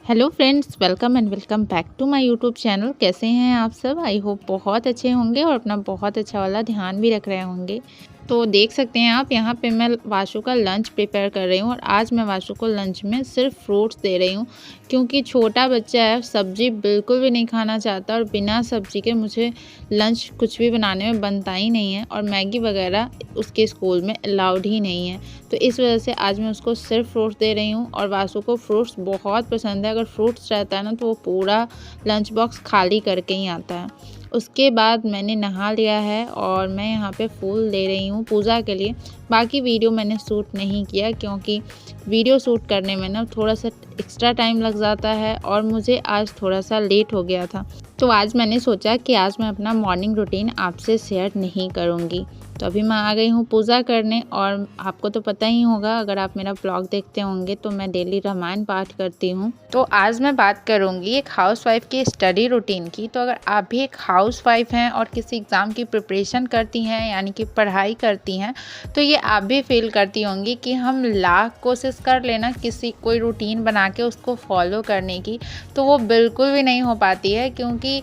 Hello friends, welcome and welcome back to my YouTube channel. कैसे हैं आप सब? आई होप बहुत अच्छे होंगे और अपना बहुत अच्छा वाला ध्यान भी रख रहे होंगे। तो देख सकते हैं आप, यहाँ पे मैं वाशु का लंच प्रिपेयर कर रही हूँ और आज मैं वाशु को लंच में सिर्फ फ्रूट्स दे रही हूँ क्योंकि छोटा बच्चा है, सब्जी बिल्कुल भी नहीं खाना चाहता और बिना सब्जी के मुझे लंच कुछ भी बनाने में बनता ही नहीं है और मैगी वगैरह उसके स्कूल में अलाउड ही नहीं है। तो इस वजह से आज मैं उसको सिर्फ फ्रूट्स दे रही हूँ और वाशु को फ्रूट्स बहुत पसंद है। अगर फ्रूट्स रहता है ना तो वो पूरा लंच बॉक्स खाली करके ही आता है। उसके बाद मैंने नहा लिया है और मैं यहाँ पे फूल ले रही हूँ पूजा के लिए। बाकी वीडियो मैंने शूट नहीं किया क्योंकि वीडियो शूट करने में ना थोड़ा सा एक्स्ट्रा टाइम लग जाता है और मुझे आज थोड़ा सा लेट हो गया था। तो आज मैंने सोचा कि आज मैं अपना मॉर्निंग रूटीन आपसे शेयर नहीं करूँगी। तो अभी मैं आ गई हूँ पूजा करने और आपको तो पता ही होगा, अगर आप मेरा ब्लॉग देखते होंगे तो मैं डेली रामायण पाठ करती हूँ। तो आज मैं बात करूँगी एक हाउसवाइफ की स्टडी रूटीन की। तो अगर आप भी एक हाउसवाइफ हैं और किसी एग्ज़ाम की प्रिपरेशन करती हैं यानी कि पढ़ाई करती हैं, तो ये आप भी फील करती होंगी कि हम लाख कोशिश कर लेना किसी कोई रूटीन बना के उसको फॉलो करने की, तो वो बिल्कुल भी नहीं हो पाती है क्योंकि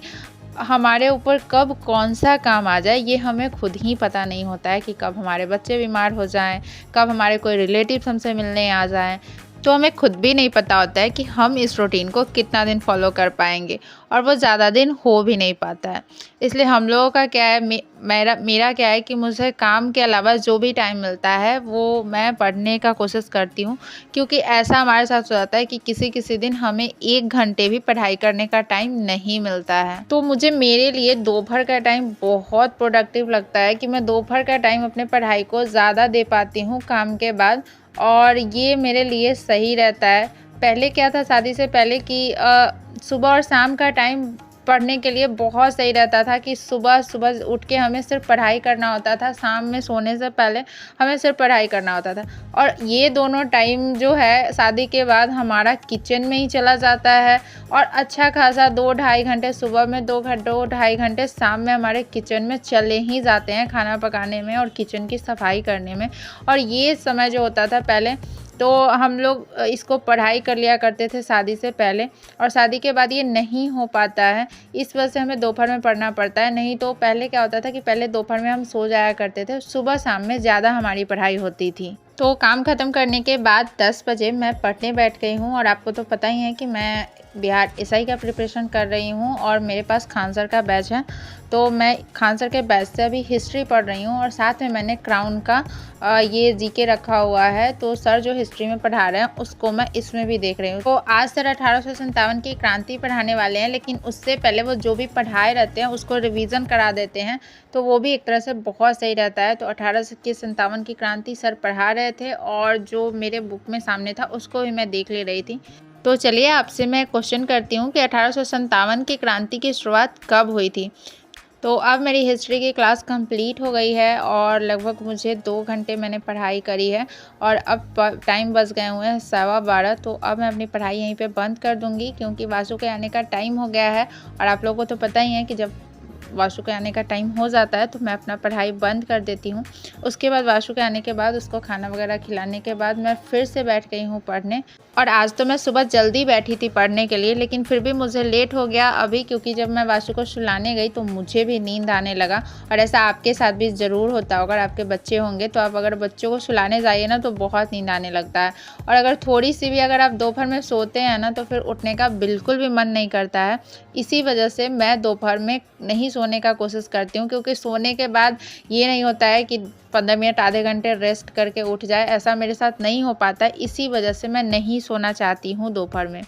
हमारे ऊपर कब कौन सा काम आ जाए ये हमें खुद ही पता नहीं होता है कि कब हमारे बच्चे बीमार हो जाएं, कब हमारे कोई रिलेटिव्स हमसे मिलने आ जाएं। तो हमें खुद भी नहीं पता होता है कि हम इस रूटीन को कितना दिन फॉलो कर पाएंगे और वो ज़्यादा दिन हो भी नहीं पाता है। इसलिए हम लोगों का क्या है, मेरा क्या है कि मुझे काम के अलावा जो भी टाइम मिलता है वो मैं पढ़ने का कोशिश करती हूँ क्योंकि ऐसा हमारे साथ हो जाता है कि किसी दिन हमें 1 घंटे भी पढ़ाई करने का टाइम नहीं मिलता है। तो मुझे मेरे लिए दोपहर का टाइम बहुत प्रोडक्टिव लगता है कि मैं दोपहर का टाइम अपने पढ़ाई को ज़्यादा दे पाती हूँ काम के बाद, और ये मेरे लिए सही रहता है। पहले क्या था शादी से पहले कि सुबह और शाम का टाइम पढ़ने के लिए बहुत सही रहता था कि सुबह उठ के हमें सिर्फ पढ़ाई करना होता था, शाम में सोने से पहले हमें सिर्फ पढ़ाई करना होता था। और ये दोनों टाइम जो है शादी के बाद हमारा किचन में ही चला जाता है और अच्छा खासा 2-2.5 घंटे सुबह में, 2-2.5 घंटे शाम में हमारे किचन में चले ही जाते हैं खाना पकाने में और किचन की सफाई करने में। और ये समय जो होता था पहले, तो हम लोग इसको पढ़ाई कर लिया करते थे शादी से पहले, और शादी के बाद ये नहीं हो पाता है। इस वजह से हमें दोपहर में पढ़ना पड़ता है। नहीं तो पहले क्या होता था कि पहले दोपहर में हम सो जाया करते थे, सुबह शाम में ज़्यादा हमारी पढ़ाई होती थी। तो काम ख़त्म करने के बाद 10 बजे मैं पढ़ने बैठ गई हूँ और आपको तो पता ही है कि मैं बिहार एसआई का प्रिपरेशन कर रही हूँ और मेरे पास खान सर का बैच है। तो मैं खान सर के बैच से अभी हिस्ट्री पढ़ रही हूँ और साथ में मैंने क्राउन का ये जीके रखा हुआ है। तो सर जो हिस्ट्री में पढ़ा रहे हैं उसको मैं इसमें भी देख रही हूँ। तो आज सर 1857 की क्रांति पढ़ाने वाले हैं, लेकिन उससे पहले वो जो भी पढ़ाए रहते हैं उसको रिवीजन करा देते हैं, तो वो भी एक तरह से बहुत सही रहता है। तो 1857 की क्रांति सर पढ़ा रहे थे और जो मेरे बुक में सामने था उसको भी मैं देख ले रही थी। तो चलिए आपसे मैं क्वेश्चन करती हूँ कि 1857 की क्रांति की शुरुआत कब हुई थी। तो अब मेरी हिस्ट्री की क्लास कंप्लीट हो गई है और लगभग मुझे 2 घंटे मैंने पढ़ाई करी है और अब टाइम बज गए हुए हैं 12:15। तो अब मैं अपनी पढ़ाई यहीं पे बंद कर दूंगी क्योंकि वासु के आने का टाइम हो गया है और आप लोगों को तो पता ही है कि जब वाशु के आने का टाइम हो जाता है तो मैं अपना पढ़ाई बंद कर देती हूँ। उसके बाद वाशु के आने के बाद उसको खाना वगैरह खिलाने के बाद मैं फिर से बैठ गई हूँ पढ़ने। और आज तो मैं सुबह जल्दी बैठी थी पढ़ने के लिए, लेकिन फिर भी मुझे लेट हो गया अभी, क्योंकि जब मैं वाशु को सुलाने गई तो मुझे भी नींद आने लगा। और ऐसा आपके साथ भी ज़रूर होता होगा, अगर आपके बच्चे होंगे तो आप अगर बच्चों को सुलाने जाइए ना तो बहुत नींद आने लगता है। और अगर थोड़ी सी भी अगर आप दोपहर में सोते हैं ना तो फिर उठने का बिल्कुल भी मन नहीं करता है। इसी वजह से मैं दोपहर में नहीं सोने का कोशिश करती हूँ, क्योंकि सोने के बाद ये नहीं होता है कि 15 मिनट आधे घंटे रेस्ट करके उठ जाए, ऐसा मेरे साथ नहीं हो पाता। इसी वजह से मैं नहीं सोना चाहती हूँ दोपहर में।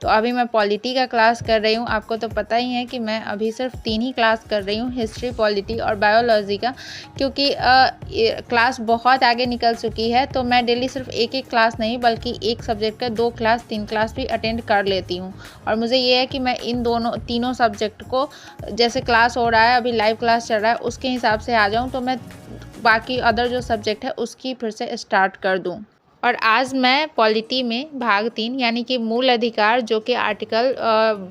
तो अभी मैं पॉलिटी का क्लास कर रही हूँ। आपको तो पता ही है कि मैं अभी सिर्फ 3 ही क्लास कर रही हूँ, हिस्ट्री, पॉलिटी और बायोलॉजी का, क्योंकि क्लास बहुत आगे निकल चुकी है। तो मैं डेली सिर्फ एक क्लास नहीं बल्कि एक सब्जेक्ट का 2 क्लास 3 क्लास भी अटेंड कर लेती हूँ। और मुझे ये है कि मैं इन तीनों सब्जेक्ट को, जैसे क्लास हो रहा है अभी लाइव क्लास चल रहा है, उसके हिसाब से आ जाऊँ तो मैं बाकी अदर जो सब्जेक्ट है उसकी फिर से स्टार्ट कर दूँ। और आज मैं पॉलिटी में भाग 3 यानी कि मूल अधिकार जो कि आर्टिकल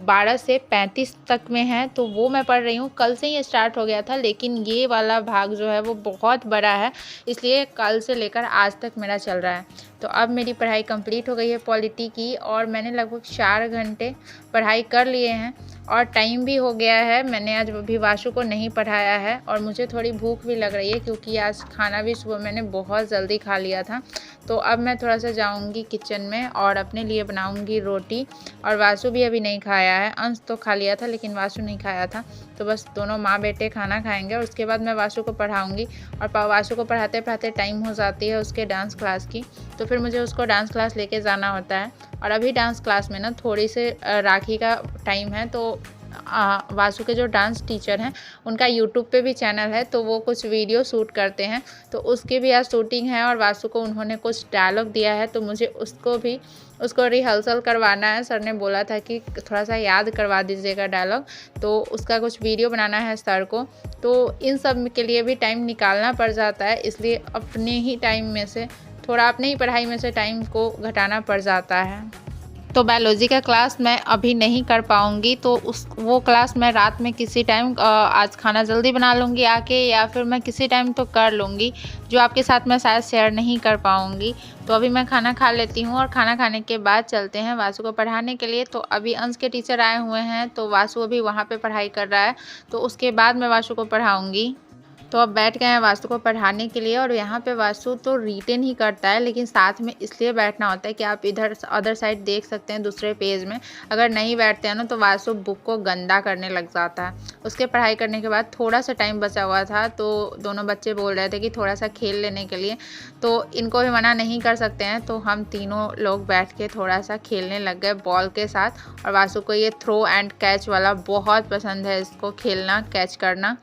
12 से 35 तक में है, तो वो मैं पढ़ रही हूँ। कल से ही स्टार्ट हो गया था, लेकिन ये वाला भाग जो है वो बहुत बड़ा है, इसलिए कल से लेकर आज तक मेरा चल रहा है। तो अब मेरी पढ़ाई कंप्लीट हो गई है पॉलिटी की, और मैंने लगभग 4 घंटे पढ़ाई कर लिए हैं और टाइम भी हो गया है। मैंने आज अभी वाशु को नहीं पढ़ाया है और मुझे थोड़ी भूख भी लग रही है, क्योंकि आज खाना भी सुबह मैंने बहुत जल्दी खा लिया था। तो अब मैं थोड़ा सा जाऊंगी किचन में और अपने लिए बनाऊंगी रोटी। और वाशु भी अभी नहीं खाया है, अंश तो खा लिया था लेकिन वाशु नहीं खाया था। तो बस दोनों माँ बेटे खाना खाएंगे और उसके बाद मैं वाशु को पढ़ाऊंगी। और वाशु को पढ़ाते पढ़ाते टाइम हो जाती है उसके डांस क्लास की, तो फिर मुझे उसको डांस क्लास लेके जाना होता है। और अभी डांस क्लास में ना थोड़ी से राखी का टाइम है, तो वासु के जो डांस टीचर हैं उनका यूट्यूब पे भी चैनल है, तो वो कुछ वीडियो शूट करते हैं, तो उसकी भी आज शूटिंग है। और वासु को उन्होंने कुछ डायलॉग दिया है, तो मुझे उसको रिहर्सल करवाना है। सर ने बोला था कि थोड़ा सा याद करवा दीजिएगा डायलॉग, तो उसका कुछ वीडियो बनाना है सर को। तो इन सब के लिए भी टाइम निकालना पड़ जाता है, इसलिए अपने ही टाइम में से थोड़ा अपने ही पढ़ाई में से टाइम को घटाना पड़ जाता है। तो बायोलॉजी का क्लास मैं अभी नहीं कर पाऊँगी, तो वो क्लास मैं रात में किसी टाइम आज खाना जल्दी बना लूँगी आके, या फिर मैं किसी टाइम तो कर लूँगी, जो आपके साथ मैं शायद शेयर नहीं कर पाऊँगी। तो अभी मैं खाना खा लेती हूँ और खाना खाने के बाद चलते हैं वासु को पढ़ाने के लिए। तो अभी अंश के टीचर आए हुए हैं, तो वासु अभी वहाँ पर पढ़ाई कर रहा है, तो उसके बाद मैं वासु को पढ़ाऊँगी। तो अब बैठ गए हैं वासु को पढ़ाने के लिए। और यहाँ पे वासु तो रिटेन ही करता है, लेकिन साथ में इसलिए बैठना होता है कि आप इधर अदर साइड देख सकते हैं दूसरे पेज में। अगर नहीं बैठते हैं ना तो वासु बुक को गंदा करने लग जाता है। उसके पढ़ाई करने के बाद थोड़ा सा टाइम बचा हुआ था, तो दोनों बच्चे बोल रहे थे कि थोड़ा सा खेल लेने के लिए, तो इनको भी मना नहीं कर सकते हैं। तो हम तीनों लोग बैठ के थोड़ा सा खेलने लग गए बॉल के साथ। और वासु को ये थ्रो एंड कैच वाला बहुत पसंद है, इसको खेलना, कैच करना।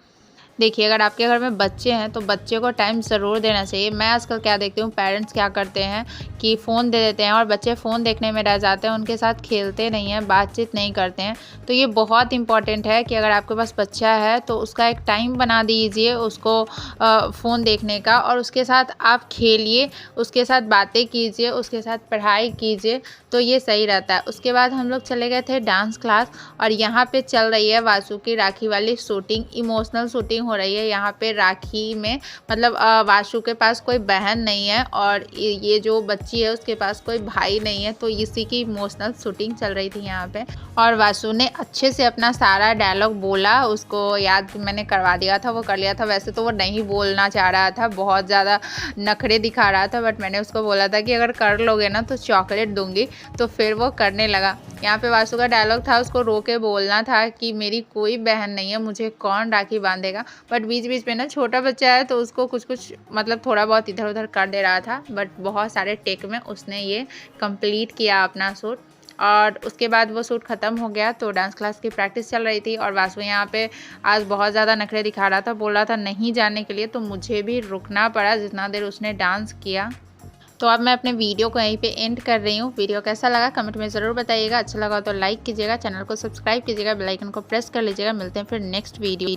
देखिए, अगर आपके घर में बच्चे हैं तो बच्चे को टाइम ज़रूर देना चाहिए। मैं आजकल क्या देखती हूँ, पेरेंट्स क्या करते हैं कि फ़ोन दे देते हैं और बच्चे फ़ोन देखने में रह जाते हैं, उनके साथ खेलते नहीं हैं, बातचीत नहीं करते हैं। तो ये बहुत इंपॉर्टेंट है कि अगर आपके पास बच्चा है तो उसका एक टाइम बना दीजिए उसको फ़ोन देखने का, और उसके साथ आप खेलिए, उसके साथ बातें कीजिए, उसके साथ पढ़ाई कीजिए, तो ये सही रहता है। उसके बाद हम लोग चले गए थे डांस क्लास, और यहाँ पे चल रही है वासु की राखी वाली शूटिंग, इमोशनल शूटिंग हो रही है यहाँ पे राखी में। मतलब वासु के पास कोई बहन नहीं है और ये जो बच्ची है उसके पास कोई भाई नहीं है, तो इसी की इमोशनल शूटिंग चल रही थी यहाँ पे। और वासु ने अच्छे से अपना सारा डायलॉग बोला, उसको याद मैंने करवा दिया था, वो कर लिया था। वैसे तो वो नहीं बोलना चाह रहा था, बहुत ज़्यादा नखरे दिखा रहा था, बट मैंने उसको बोला था कि अगर कर लोगे ना तो चॉकलेट दूंगी, तो फिर वो करने लगा। यहाँ पे वासु का डायलॉग था, उसको रो के बोलना था कि मेरी कोई बहन नहीं है, मुझे कौन राखी बांधेगा। बट बीच बीच में ना छोटा बच्चा है तो उसको कुछ कुछ मतलब थोड़ा बहुत इधर उधर कर दे रहा था, बट बहुत सारे टेक में उसने ये कंप्लीट किया अपना शूट। और उसके बाद वो शूट ख़त्म हो गया, तो डांस क्लास की प्रैक्टिस चल रही थी। और वासु यहाँ पे आज बहुत ज़्यादा नखरे दिखा रहा था, बोल रहा था नहीं जाने के लिए, तो मुझे भी रुकना पड़ा जितना देर उसने डांस किया। तो अब मैं अपने वीडियो को यहीं पे एंड कर रही हूँ। वीडियो कैसा लगा कमेंट में ज़रूर बताइएगा, अच्छा लगा तो लाइक कीजिएगा, चैनल को सब्सक्राइब कीजिएगा, बेल आइकन को प्रेस कर लीजिएगा। मिलते हैं फिर नेक्स्ट वीडियो।